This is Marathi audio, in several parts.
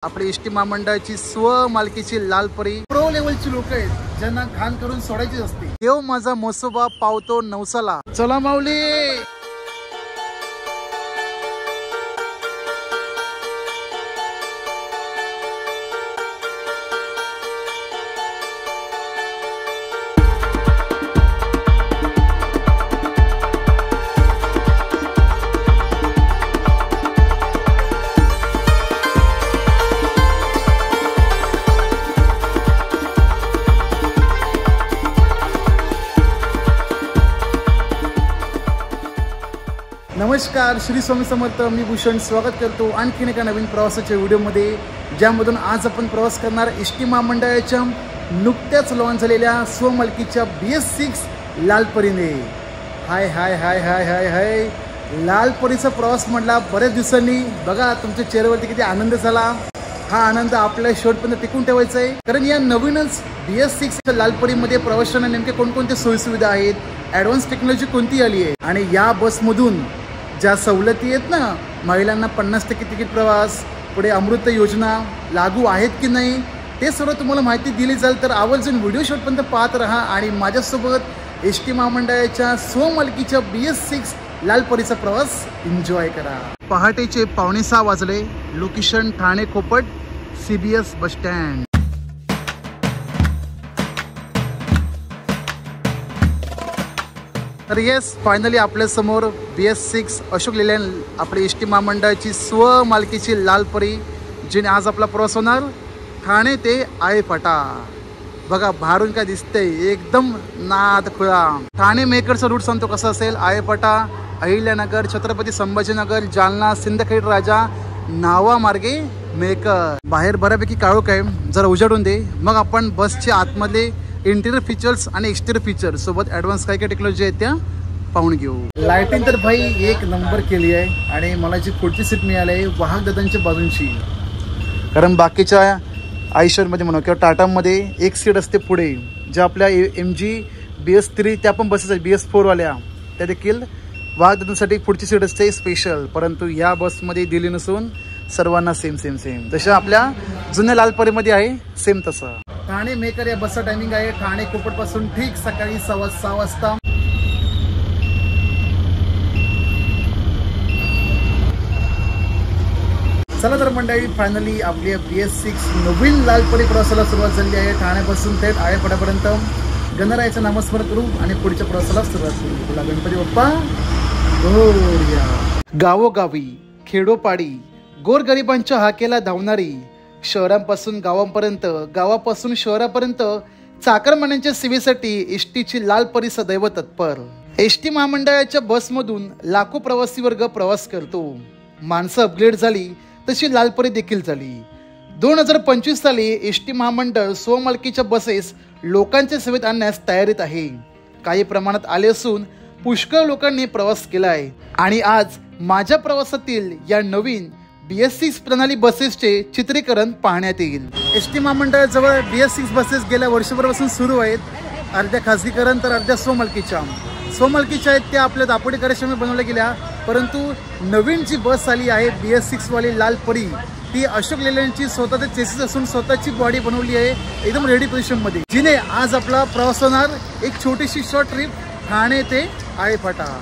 आपली एसटी महामंडळाची स्वमालकीची लाल परी प्रो लेवलची लोक आहेत ज्यांना घाण करून सोडायची असते। देव माझा मोसोबा पावतो नवसाला। चला माऊली। नमस्कार, श्री स्वामी समर्थ। मी भूषण स्वागत करतो आणखीन एका नवीन प्रवासाच्या व्हिडिओमध्ये, ज्यामधून आज आपण प्रवास करणार एसटी महामंडळाच्या नुकत्याच लॉन्च झालेल्या स्वमालकीच्या BS6 लाल परीने। हाय हाय हाय हाय हाय हाय लाल परीचा प्रवास म्हटला बऱ्याच दिवसांनी। बघा तुमच्या चेहऱ्यावरती किती आनंद झाला। हा आनंद आपल्या शेवटपर्यंत टिकून ठेवायचा आहे, कारण या नवीनच BS6 लाल परीमध्ये प्रवाशांना नेमके कोणकोणते सोयीसुविधा आहेत, ॲडव्हान्स टेक्नॉलॉजी कोणती आली आहे आणि या बसमधून ज्या सवलती आहेत ना, महिलांना 50% तिकीट प्रवास, पुढे अमृत योजना लागू आहेत की नाही, ते सर्व तुम्हाला माहिती दिली जाईल। तर आवर्जून व्हिडिओ शेवटपर्यंत पाहत राहा आणि माझ्यासोबत एसटी महामंडळाच्या स्वमालकीच्या BS6 लाल परीचा प्रवास एन्जॉय करा। पहाटेचे 5:45 वाजले। Location Thane Khopat CBS bus stand. तर येस, फायनली आपल्या समोर BS6 अशोक लेलँड आपली एसटी महामंडळाची स्वमालकीची लाल परी, जिने आज आपला प्रवास होणार ठाणे ते आळेफाटा। बघा बाहेरून काय दिसतंय, एकदम नाद खुळा। ठाणे मेकरचा रूट सांगतो कसा असेल। आळेफाटा, अहिल्यानगर, छत्रपती संभाजीनगर, जालना, सिंदखेड राजा, नावा मार्गे मेकर। बाहेर बऱ्यापैकी काळोख आहे, जरा उजाडून दे, मग आपण बसच्या आतमधले इंटिरियर फीचर्स आणि एक्सटेरियर फीचर्स सोबत ॲडव्हान्स काय काय टेक्नॉलॉजी आहेत त्या पाहून घेऊ। लाइटिंग तर भाई एक नंबर केली आहे आणि मला जी पुढची सीट मिळाली आहे वाहक दादांच्या बाजूंची, कारण बाकीच्या आयशरमध्ये म्हणा किंवा टाटामध्ये एक सीट असते पुढे, ज्या आपल्या MG BS3 त्या पण बसेस आहेत BS4 वाल्या, त्या देखील वाहक दादांसाठी पुढची सीट असते स्पेशल, परंतु या बसमध्ये दिली नसून सर्वांना सेम सेम सेम, जसं आपल्या जुन्या लालपरीमध्ये आहे सेम तसं। ठाणे मेकर या बसचा टायमिंग आहे ठाणे कोपट पासून ठीक सकाळी 6:15 वाजता। चला तर मंडळी, फायनली आपली BS6 नवीन लालपरी प्रवासाला सुरुवात झाली आहे। ठाण्यापासून थेट आळेफाटापर्यंत गणरायाचं नामस्मरण करू आणि पुढच्या प्रवासाला सुरुवात करू। तुला गणपती बाप्पा मोरया। गावोगावी, खेडोपाडी, गोरगरिबांच्या हाकेला धावणारी, शहरांपासून गावांपर्यंत, गावापासून शहरापर्यंत चाकरमान्यांच्या सेवेसाठी एसटीची लाल परी सदैव तत्पर। एसटी महामंडळाच्या बसमधून लाखो प्रवासी वर्ग प्रवास करतो। माणसं अपग्रेड झाली तशी लाल परी देखील झाली। 2025 साली एसटी महामंडळ स्वमालकीच्या बसेस लोकांच्या सेवेत आणण्यास तयारीत आहे। काही प्रमाणात आले असून पुष्कळ लोकांनी प्रवास केला आहे आणि आज माझ्या प्रवासातील या नवीन BS6 प्रणाली बसेसचे चित्रीकरण पाहण्यात येईल। एसटी महामंडळाजवळ BS6 बसेस गेल्या वर्षभरापासून सुरू आहेत, अर्ध्या खासगीकरण तर अर्ध्या स्वमालकीच्या आहेत त्या आपल्या दापोडी कार्यक्रमात बनवल्या गेल्या, परंतु नवीन जी बस आली आहे BS6 वाली लाल परी, ती अशोक लेलँडची स्वतःचे चेसिस असून स्वतःची बॉडी बनवली आहे एकदम रेडी पोझिशनमध्ये, जिने आज आपला प्रवास होणार एक छोटीशी शॉर्ट ट्रिप ठाणे ते आळेफाटा।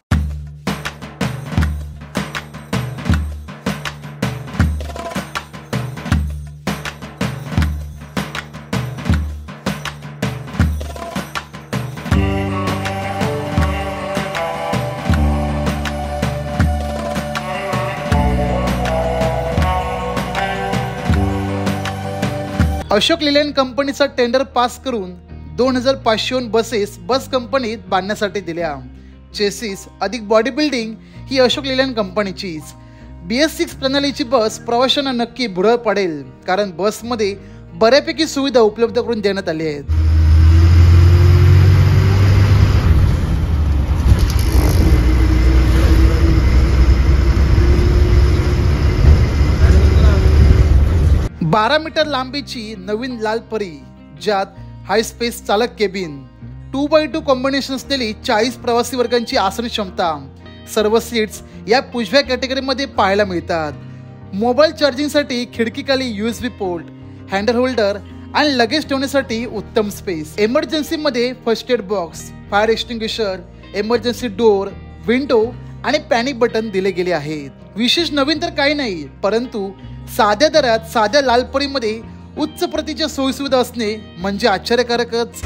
अशोक लेलँड कंपनीचा टेंडर पास करून 2500 बसेस बस कंपनीत बांधण्यासाठी दिल्या। चेसिस अधिक बॉडी बिल्डिंग ही अशोक लेलँड कंपनीचीच। BS6 प्रणालीची बस प्रवाशांना नक्की भुरळ पडेल, कारण बसमध्ये बऱ्यापैकी सुविधा उपलब्ध करून देण्यात आली आहेत। बारा मीटर लांबीची नवीन लाल परी, ज्यात हाय स्पेस चालक केबिन, 2x2 कॉम्बिनेशन असलेली 40 प्रवासी वर्गांची आसन क्षमता, सर्व सीट्स या पुजव्या कॅटेगरीमध्ये पाहायला मिळतात। मोबाईल चार्जिंगसाठी खिडकीखाली USB पोर्ट, हँडल होल्डर आणि लगेज ठेवण्यासाठी उत्तम स्पेस. इमर्जन्सी मध्ये first aid box, fire extinguisher, emergency door, window आणि पॅनिक बटन दिले गेले आहेत. विशेष नवीन तर काही नाही, परंतु साध्या दरात साध्या लालपरीमध्ये उच्च प्रतीच्या सोयीसुविधा असणे म्हणजे आश्चर्यकारकच.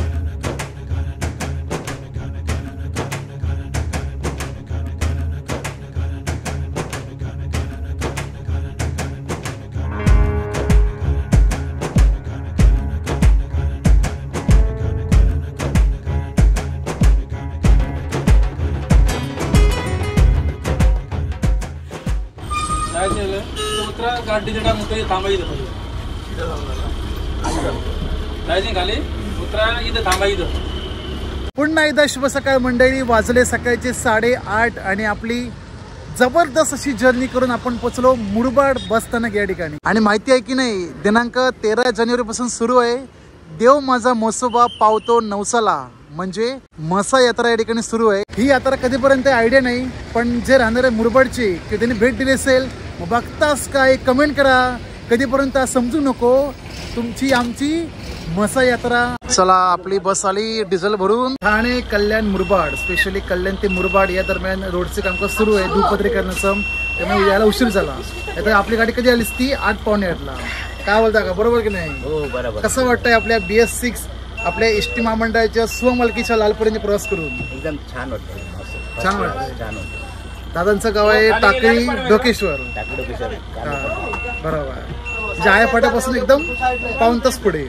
पुन्हा एकदा शुभ सकाळ मंडळी. वाजले सकाळचे 8:30 आणि आपली जबरदस्त अशी जर्नी करून आपण पोहोचलो मुरबाड बस स्थानक या ठिकाणी. आणि माहिती आहे की नाही, दिनांक 13 जानेवारी पासून सुरू आहे देव माझा म्हसोबा पावतो नवसाला, म्हणजे म्हसा यात्रा या ठिकाणी सुरू आहे. ही यात्रा कधीपर्यंत आयडिया नाही, पण जे राहणारे मुरबाडचे की त्यांनी भेट दिली असेल मग बघतास काय कमेंट करा. कधीपर्यंत समजू नको तुमची आमची म्हसा यात्रा. चला आपली बस आली डिझेल भरून. ठाणे कल्याण मुरबाड, स्पेशली कल्याण ते मुरबाड या दरम्यान रोडचे कामकाज सुरू आहे भूपत्रीकरणाचं, त्यामुळे यायला उशीर झाला. आता आपली गाडी कधी आलीस ती 8:15 काय बोलता का, बरोबर की नाही? हो बरोबर. कसं वाटतंय आपल्या BS6 आपल्या एसटी महामंडळाच्या स्वमालकीच्या लालपरीने प्रवास करून? एकदम छान वाटतं. छान वाटतं. छान वाटतं. दादांचं गाव आहे टाकळी डोकेश्वर. बरोबर. जाया फाट्यापासून एकदम पाऊण तास पुढे.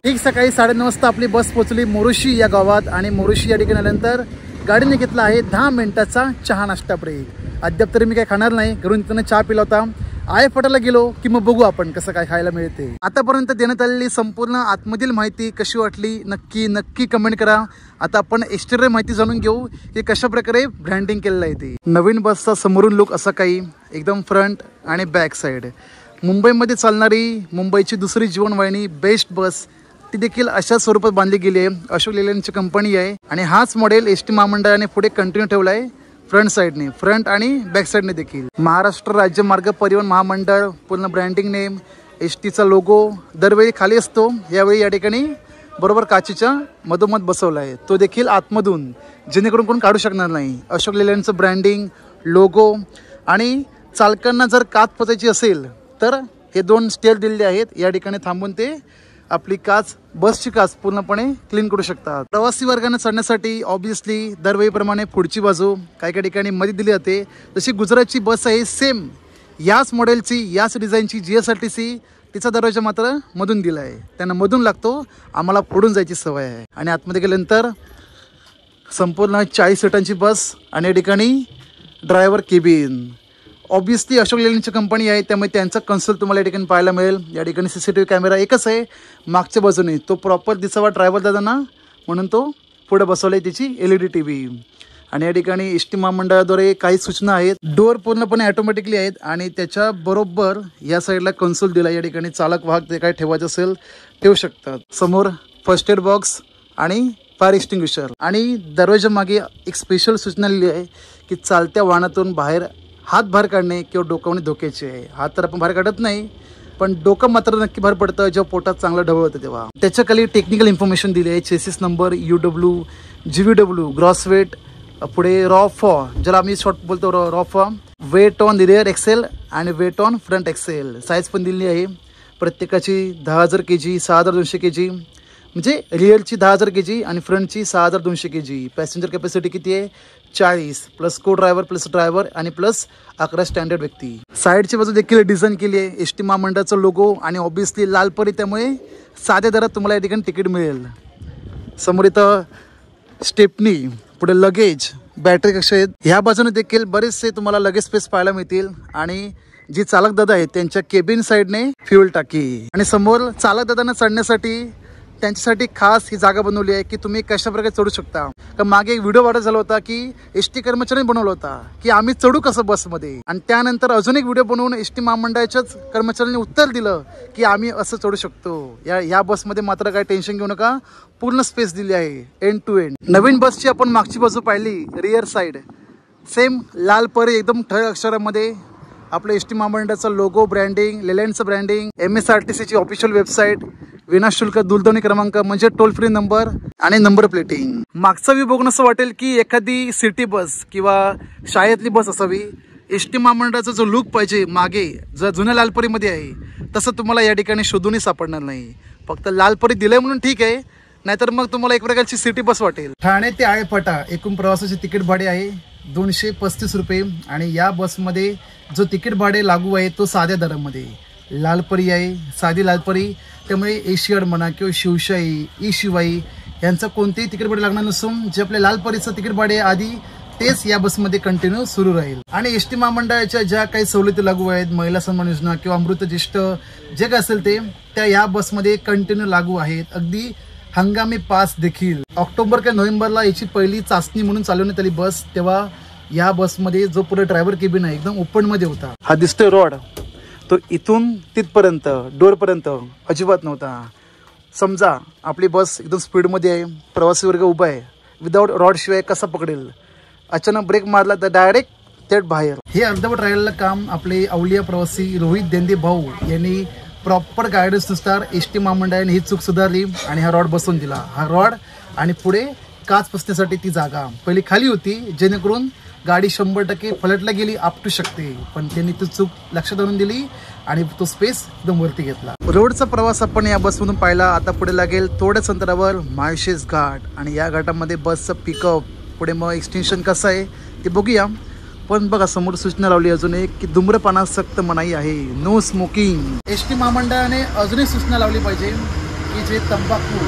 ठीक सकाळी 9:30 वाजता आपली बस पोहोचली मोरुशी या गावात. आणि मोरुशी या ठिकाणी आल्यानंतर गाडीने घेतला आहे 10 मिनिटाचा चहा नाश्ता ब्रेक. अद्याप तरी मी काय खाणार नाही, घरून त्यांना चहा पिला होता. आयफाटाला गेलो की मग बघू आपण कसं काय खायला मिळते. आतापर्यंत देण्यात आलेली संपूर्ण आतमधील माहिती कशी वाटली नक्की कमेंट करा. आता आपण एक्सटेरियर माहिती जाणून घेऊ की कशा प्रकारे ब्रँडिंग केलेलं आहे ते. नवीन बसचा समोरून लुक असा काही, एकदम फ्रंट आणि बॅक साईड. मुंबईमध्ये चालणारी मुंबईची दुसरी जीवनवाहिनी बेस्ट बस ती देखील अशा स्वरूपात बांधली गेली आहे. अशोक लेलँडची कंपनी आहे आणि हाच मॉडेल एसटी महामंडळाने पुढे कंटिन्यू ठेवला आहे फ्रंट साईडने, फ्रंट आणि बॅक साईडने देखील. महाराष्ट्र राज्य मार्ग परिवहन महामंडळ पूर्ण ब्रँडिंग नेम, एसटीचा लोगो दरवेळी खाली असतो, यावेळी या ठिकाणी बरोबर काचीच्या मधोमध बसवला आहे, तो देखील आतमधून, जेणेकरून कोण काढू शकणार नाही. अशोक लेलँडचं ब्रँडिंग, लोगो आणि चालकांना जर काच पोचायची असेल तर हे 2 स्टेअर दिलेले आहेत. या ठिकाणी थांबून ते आपली काच, बसची काच पूर्णपणे क्लीन करू शकतात. प्रवासी वर्गाने चढण्यासाठी ऑब्विसली दरवेळीप्रमाणे पुढची बाजू काही ठिकाणी मध्ये दिली जाते. जशी गुजरातची बस आहे सेम याच मॉडेलची, याच डिझाईनची GSRTC तिचा दरवाजा मात्र मधून दिला आहे. त्यांना मधून लागतो, आम्हाला फोडून जायची सवय आहे. आणि आतमध्ये गेल्यानंतर संपूर्ण 40 सीटांची बस आणि या ठिकाणी ड्रायव्हर केबिन. ऑब्वियसली अशोक लेलँडची कंपनी आहे, त्यामुळे त्यांचा कन्सोल तुम्हाला या ठिकाणी पाहायला मिळेल. या ठिकाणी CCTV कॅमेरा एकच आहे मागच्या बाजूने, तो प्रॉपर दिसावा ड्रायव्हर दादांना म्हणून तो पुढे बसवला आहे त्याची LED TV. आणि या ठिकाणी एस टी महामंडळाद्वारे काही सूचना आहेत. डोअर पूर्णपणे ऑटोमॅटिकली आहेत आणि त्याच्या बरोबर या साईडला कन्सोल दिला. या ठिकाणी चालक वाहक ते काय ठेवायचं असेल ठेवू शकतात. समोर फर्स्ट एड बॉक्स आणि फायर एक्सटिंग्विशर. आणि दरवाजा मागे एक स्पेशल सूचना लिहिली आहे की चालत्या वाहनातून बाहेर हात बाहेर काढणे किंवा डोकावणे धोक्याचे आहे. हात तर आपण बाहेर काढत नाही, पण डोकं मात्र नक्की बाहेर पडतं जेव्हा पोटात चांगलं ढवळ होतं तेव्हा. त्याच्या खाली टेक्निकल इन्फॉर्मेशन दिली आहे. Chassis number UW GVW gross weight, पुढे रॉ फॉ ज्याला आम्ही शॉर्ट बोलतो रॉ फॉ, वेट ऑन रिअर एक्सेल आणि weight on front axle. Size पण दिली आहे प्रत्येकाची 10,000 kg, 6,200 kg, म्हणजे रिअरची 10,000 kg आणि फ्रंटची 6,200 kg. पॅसेंजर कॅपॅसिटी किती आहे 40 प्लस को ड्रायव्हर प्लस ड्रायव्हर आणि प्लस 11 स्टँडर्ड व्यक्ती. साईडची बाजू देखील डिझाईन केली आहे एस टी महामंडळाचा लोगो आणि ऑब्विसली लाल परी, त्यामुळे साध्या दरात तुम्हाला या ठिकाणी तिकीट मिळेल. समोर इथं स्टेपनी, पुढे लगेज, बॅटरी कक्ष आहेत. ह्या बाजूने देखील बरेचसे तुम्हाला लगेज स्पेस पाहायला मिळतील. आणि जी चालक दादा आहेत त्यांच्या केबिन साईडने फ्युएल टाकी. आणि समोर चालक दादांना चढण्यासाठी त्यांच्यासाठी खास ही जागा बनवली आहे की तुम्ही कशा प्रकारे चढू शकता. तर मागे एक व्हिडिओ व्हायरल झाला होता की ST कर्मचाऱ्यांनी बनवला होता की आम्ही चढू कसं बसमध्ये. आणि त्यानंतर अजून एक व्हिडिओ बनवून ST महामंडळाच्याच कर्मचाऱ्यांनी उत्तर दिलं की आम्ही असं चढू शकतो. या बसमध्ये मात्र काय टेन्शन घेऊ नका, पूर्ण स्पेस दिली आहे एंड टू एंड. नवीन बसची आपण मागची बाजू पाहिली, रिअर साईड सेम लाल परी एकदम ठळक अक्षरामध्ये आपलं ST महामंडळाचा लोगो, ब्रँडिंग, लेलँडचं ब्रँडिंग, MSRTCची ऑफिशियल वेबसाईट, विनाशुल्क दूरध्वनी क्रमांक म्हणजे टोल फ्री नंबर आणि नंबर प्लेटिंग. मागचा व्ह्यू बघून असं वाटेल की एखादी सिटी बस किंवा शाळेतली बस असावी. ST महामंडळाचा जो लुक पाहिजे मागे जर जुन्या लालपरीमध्ये आहे तसं तुम्हाला या ठिकाणी शोधूनही सापडणार नाही. फक्त लालपरी दिलंय म्हणून ठीक आहे, नाहीतर मग तुम्हाला एक प्रकारची सिटी बस वाटेल. ठाणे ते आळेफाटा एकूण प्रवासाचे तिकीट भाडे आहे 235 रुपये. आणि या बसमध्ये जो तिकीट भाडे लागू आहे तो साध्या दरामध्ये. लालपरी आहे, साधी लालपरी, त्यामुळे एशियड म्हणा किंवा शिवशाही, ई शिवाई यांचं कोणतेही तिकीट भाडे लागणार नसून जे आपल्या लालपरीचं तिकीट भाडे आधी तेच या बसमध्ये कंटिन्यू सुरू राहील. आणि ST महामंडळाच्या ज्या काही सवलती लागू आहेत, महिला सन्मान योजना किंवा अमृत ज्येष्ठ जे काय असेल ते त्या या बसमध्ये कंटिन्यू लागू आहेत. अगदी हंगामी पास देखील. ऑक्टोबर किंवा नोव्हेंबरला याची पहिली चाचणी म्हणून चालवण्यात आली बस, तेव्हा या बसमध्ये जो पुढे ड्रायव्हर केबिन आहे एकदम ओपनमध्ये होता. हा दिसतोय रॉड, तो इथून तिथपर्यंत डोअरपर्यंत अजिबात नव्हता. समजा आपली बस एकदम स्पीडमध्ये आहे, प्रवासी वर्ग उभा आहे, विदाऊट रॉडशिवाय कसा पकडेल. अचानक ब्रेक मारला तर डायरेक्ट थेट बाहेर. हे अर्धवट राहिलेलं काम आपले अवलिया प्रवासी रोहित देंदे भाऊ यांनी प्रॉपर गायडन्सनुसार ST महामंडळाने ही चूक सुधारली आणि हा रॉड बसवून दिला. हा रॉड आणि पुढे काच बसण्यासाठी ती जागा पहिली खाली होती, जेणेकरून गाडी 100% पलटला गेली आपटू शकते. पण त्यांनी ती चूक लक्षात आणून दिली आणि तो स्पेस एकदम वरती घेतला. रोडचा प्रवास आपण या बसमधून पाहिला. आता पुढे लागेल थोड्याच अंतरावर माळशेज घाट आणि या घाटामध्ये बसचं पिकअप, पुढे मग एक्सटेन्शन कसं आहे ते बघूया. पण बघा समोर सूचना लावली अजून एक की धूम्रपानास सक्त मनाई आहे, नो स्मोकिंग. ST महामंडळाने अजूनही सूचना लावली पाहिजे की जे तंबाखू,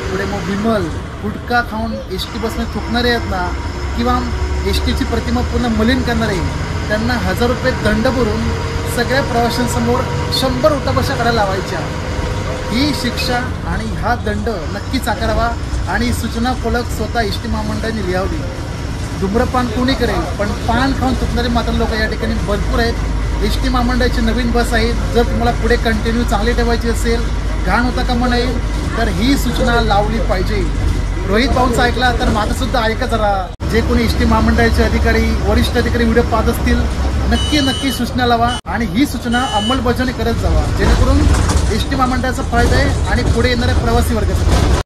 पुढे मग विमल, गुटखा खाऊन ST बसमध्ये थुकणारे आहेत ना किंवा STची प्रतिमा पूर्ण मलिन करणारे त्यांना 1000 रुपये दंड भरून सगळ्या प्रवाशांसमोर 100 उठाबशा करायला लावायच्या. ही शिक्षा आणि हा दंड नक्कीच आकारावा आणि सूचना फलक स्वतः ST महामंडळाने लिहावी. धूम्रपान कोणी करेल, पण पान खाऊन थुकणारे मात्र लोक या ठिकाणी भरपूर आहेत. ST महामंडळाची नवीन बस आहे. जर तुम्हाला पुढे कंटिन्यू चांगली ठेवायची असेल, घाण होता कामा नये, तर ही सूचना लावली पाहिजे. रोहित भाऊंचा ऐकला तर माझं सुद्धा ऐका जरा. जे कोणी ST महामंडळाचे अधिकारी, वरिष्ठ अधिकारी व्हिडिओ पाहत असतील नक्की सूचना लावा आणि ही सूचना अंमलबजावणी करत जावा, जेणेकरून ST महामंडळाचा फायदा आहे आणि पुढे येणाऱ्या प्रवासी वर्गाचा.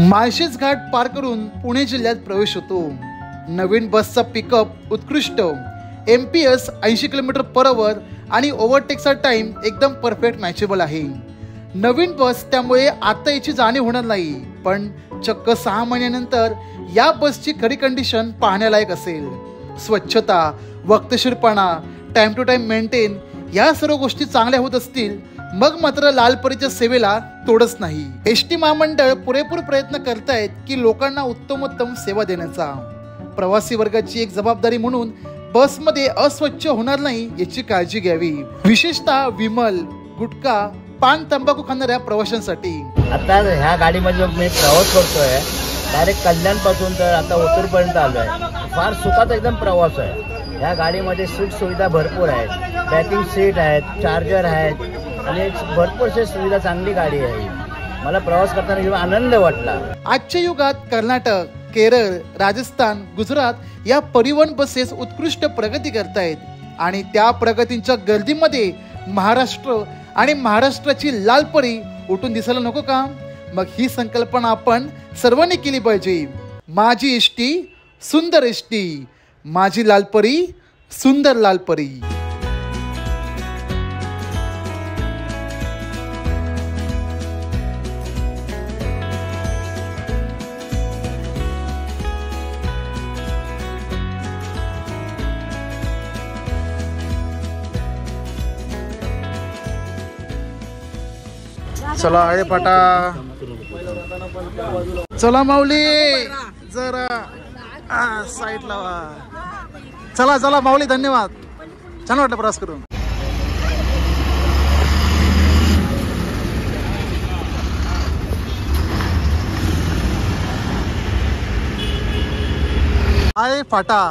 माळशेज घाट पार करून पुणे जिल्ह्यात प्रवेश होतो. नवीन बसचा पिकअप उत्कृष्ट, MPS 80 km/h आणि ओव्हरटेकचा टाइम एकदम परफेक्ट मॅचेबल आहे. नवीन बस त्यामुळे आता याची जाणीव होणार नाही, पण चक्क 6 महिन्यानंतर या बसची खरी कंडिशन पाहण्यालायक असेल. स्वच्छता, वक्तशीरपणा, टाइम टू टाइम मेंटेन या सर्व गोष्टी चांगल्या होत असतील, मग मात्र लालपरीच्या सेवेला तोडच नाही. एसटी महामंडळ पुरेपूर प्रयत्न करतायत की लोकांना उत्तमोत्तम सेवा देण्याचा. प्रवासी वर्गाची एक जबाबदारी म्हणून बसमध्ये अस्वच्छ होणार नाही याची काळजी घ्यावी, विशेषतः विमल, गुटखा, पान, तंबाखू खाणाऱ्या प्रवाशांसाठी. आता ह्या गाडीमध्ये मी प्रवास करतोय, डायरेक्ट कल्याण पासून तर आता ओतूर पर्यंत आलोय. फार सुखाचा एकदम प्रवास आहे. ह्या गाडीमध्ये सीट सुविधा भरपूर आहेत, पॅकिंग सीट आहेत, चार्जर आहेत आणि भरपूर सुविधा, चांगली गाडी आहे. मला प्रवास करताना एकदम आनंद वाटला. आजच्या युगात कर्नाटक, केरळ, राजस्थान, गुजरात या परिवहन बसेस उत्कृष्ट प्रगती करतायत आणि त्या प्रगतीच्या गर्दीमध्ये महाराष्ट्र आणि महाराष्ट्राची लालपरी उठून दिसायला नको का? मग ही संकल्पना आपण सर्वांनी केली पाहिजे. माझी एसटी सुंदर एसटी, माझी लालपरी सुंदर लालपरी. चला आहे फाटा, चला माऊली जरा साईड लावा. चला चला माऊली, धन्यवाद. छान वाटलं प्रवास करून. आहे फाटा,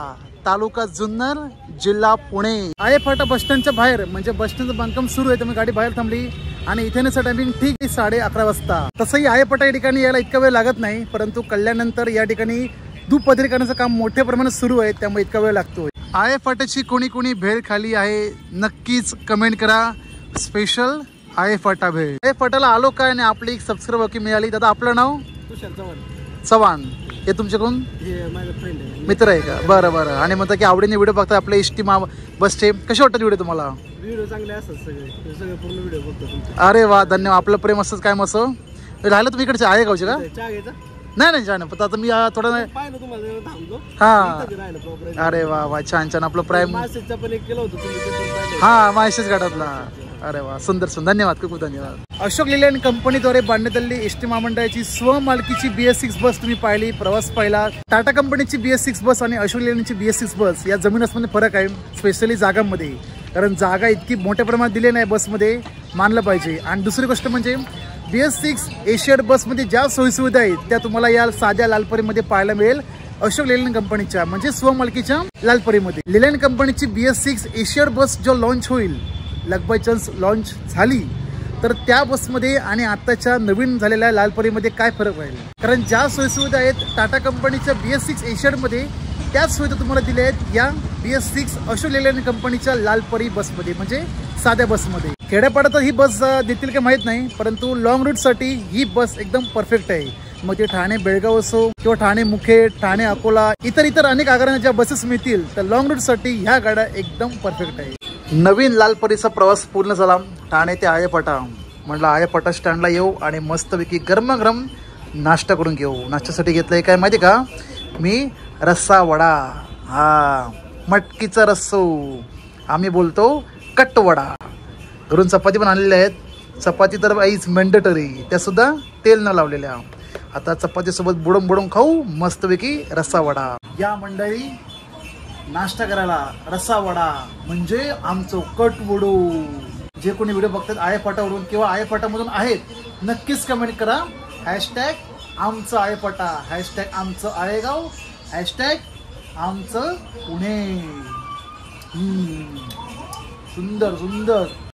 तालुका जुन्नर, जिल्हा पुणे. आहे फाटा बस स्टँडच्या बाहेर, म्हणजे बस स्टँडचं बांधकाम सुरू आहे, त्यामुळे गाडी बाहेर थांबली आणि इथे टायमिंग ठीक 11:30 वाजता. तसंही आहे फाटा या ठिकाणी यायला इतका वेळ लागत नाही, परंतु कल्याणनंतर या ठिकाणी दुपदरीकरणाचं काम मोठ्या प्रमाणात सुरू आहे, त्यामुळे इतका वेळ लागतोय. आहे फाट्याची कोणी कोणी भेळ खाली आहे नक्कीच कमेंट करा. स्पेशल आहे फाटा भेळ. आहे फाट्याला आलो काय आणि आपली एक सबस्क्राईबर की मिळाली. दादा आपलं नाव? चव्हाण. हे तुमच्याकडून मित्र आहे का? बरं बरं. आणि म्हणता की आवडीने व्हिडिओ बघता आपल्या एसटी बसचे. कसे वाटतात व्हिडिओ तुम्हाला? व्हिडिओ चांगले असतात सगळे पूर्ण व्हिडिओ बघतो. अरे वा, धन्यवाद. आपलं प्रेम असंच काय मस्त. राहिलं तुम्ही इकडचे आहे गावचे का? चहा घ्यायचा? नाही छान. पण आता मी थोडं हा. अरे वा वा, छान छान. आपलं प्राईम पण एक केलं होतं हा माळशेज घाटातला. अरे वा, सुंदर सुंदर. धन्यवाद, खूप खूप धन्यवाद. अशोक लेलँड कंपनीद्वारे बांधण्यात आलेली एसटी महामंडळाची स्वमालकीची BS6 बस तुम्ही पाहिली, प्रवास पाहिला. टाटा कंपनीची BS6 बस आणि अशोक लेलँडची BS6 बस या जमीन आसमानमध्ये फरक आहे, स्पेशली जागांमध्ये. कारण जागा इतकी मोठ्या प्रमाणात दिली नाही बसमध्ये, मानलं पाहिजे. आणि दुसरी गोष्ट म्हणजे BS6 एशियड बसमध्ये ज्या सोयीसुविधा आहेत त्या तुम्हाला या साध्या लालपरीमध्ये पाहायला मिळेल अशोक लेलँड कंपनीच्या, म्हणजे स्वमालकीच्या लालपरीमध्ये. लेलँड कंपनीची BS6 एशियड बस जो लॉन्च होईल, लक बाय चान्स लॉन्च झाली तर त्या बसमध्ये आणि आताच्या नवीन झालेल्या लालपरीमध्ये काय फरक राहील? कारण ज्या सोयीसुविधा आहेत टाटा कंपनीच्या BS6 एशियडमध्ये, त्याच सुविधा तुम्हाला दिल्या आहेत या BS6 अशोक लेलँड कंपनीच्या लालपरी बसमध्ये, म्हणजे साध्या बसमध्ये. खेड्यापाड्यात ही बस देतील का माहीत नाही, परंतु लॉंग रूटसाठी ही बस एकदम परफेक्ट आहे. मग ते ठाणे बेळगाव असो किंवा ठाणे मुखेड, ठाणे अकोला, इतर अनेक आगारांना ज्या बसेस मिळतील तर लॉंग रूटसाठी ह्या गाड्या एकदम परफेक्ट आहे. नवीन लालपरीचा प्रवास पूर्ण झाला. ठाणे ते आयेफाटा. म्हटलं आयेफाटा स्टँडला येऊ आणि मस्तपैकी गरमागरम नाश्ता करून घेऊ. नाश्त्यासाठी घेतलंय काय माहिती का मी? रस्सा वडा. हा, मटकीचा रस्सो, आम्ही बोलतो कट्टवडा. घरून चपाती पण आणलेल्या आहेत. चपाती तर आईज मॅन्डेटरी, त्या सुद्धा तेल न लावलेल्या. आता चपातीसोबत बुडून बुडून खाऊ मस्तपैकी रस्सा वडा. या मंडळी नाश्ता करायला रस्सा वडा म्हणजे आमचं कटवडू. जे कोणी व्हिडिओ बघतात आयेफाटावरून किंवा आयेफाटामधून आहेत, नक्कीच कमेंट करा. हॅशटॅग आमचं आयेफाटा, हॅशटॅग आमचं आळेगाव, हॅशटॅग आमचं पुणे. सुंदर सुंदर.